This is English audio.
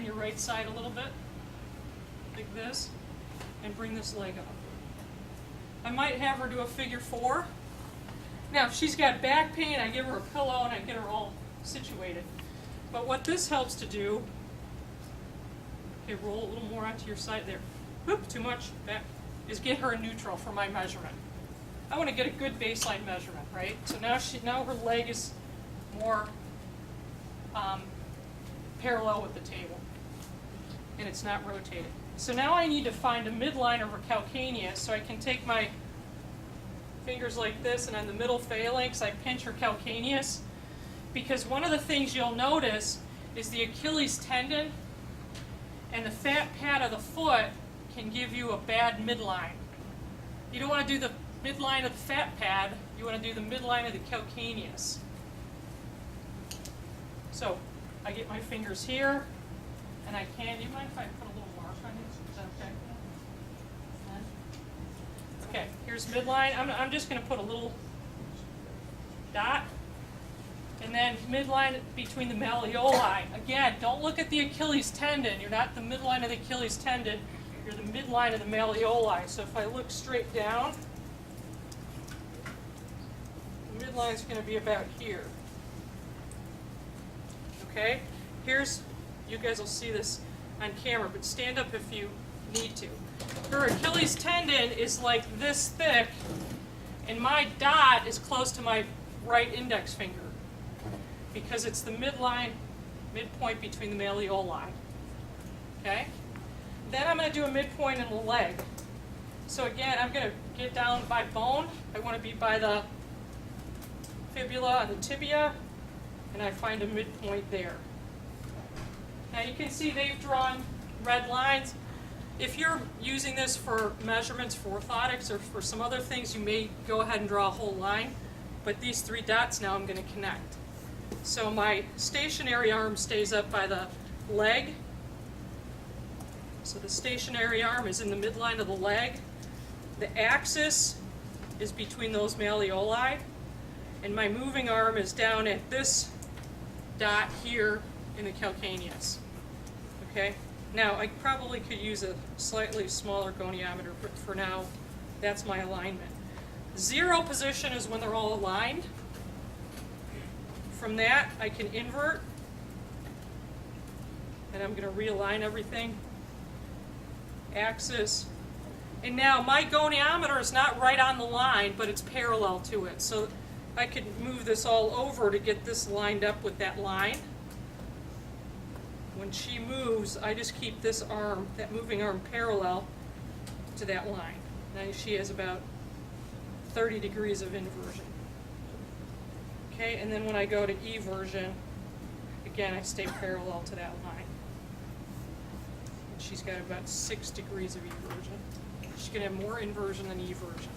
on your right side a little bit, like this, and bring this leg up. I might have her do a figure 4. Now, if she's got back pain, I give her a pillow and I get her all situated. But what this helps to do, okay, roll a little more onto your side there. Whoop, too much, back, is get her in neutral for my measurement. I want to get a good baseline measurement, right? So now her leg is more parallel with the table, and it's not rotated. So now I need to find a midline of her calcaneus, so I can take my fingers like this, and on the middle phalanx I pinch her calcaneus, because one of the things you'll notice is the Achilles tendon and the fat pad of the foot can give you a bad midline. You don't want to do the midline of the fat pad, you want to do the midline of the calcaneus. So I get my fingers here, and I can, do you mind if I put a little mark on these? Is that okay? Okay, here's midline. I'm just going to put a little dot, and then midline between the malleoli. Again, don't look at the Achilles tendon. You're not the midline of the Achilles tendon. You're the midline of the malleoli. So if I look straight down, the midline is going to be about here. Okay? Here's, you guys will see this on camera, but stand up if you need to. Her Achilles tendon is like this thick, and my dot is close to my right index finger because it's the midpoint between the malleoli. Okay? Then I'm going to do a midpoint in the leg. So again, I'm going to get down by bone. I want to be by the fibula and the tibia, and I find a midpoint there. Now you can see they've drawn red lines. If you're using this for measurements for orthotics or for some other things, you may go ahead and draw a whole line. But these 3 dots now I'm going to connect. So my stationary arm stays up by the leg. So the stationary arm is in the midline of the leg. The axis is between those malleoli. And my moving arm is down at this dot here in the calcaneus. Okay? Now, I probably could use a slightly smaller goniometer, but for now, that's my alignment. 0 position is when they're all aligned. From that, I can invert, and I'm going to realign everything. Axis. And now, my goniometer is not right on the line, but it's parallel to it. So I could move this all over to get this lined up with that line. When she moves, I just keep this arm, that moving arm, parallel to that line. Now she has about 30 degrees of inversion. Okay, and then when I go to eversion, again, I stay parallel to that line. And she's got about 6 degrees of eversion. She's going to have more inversion than eversion.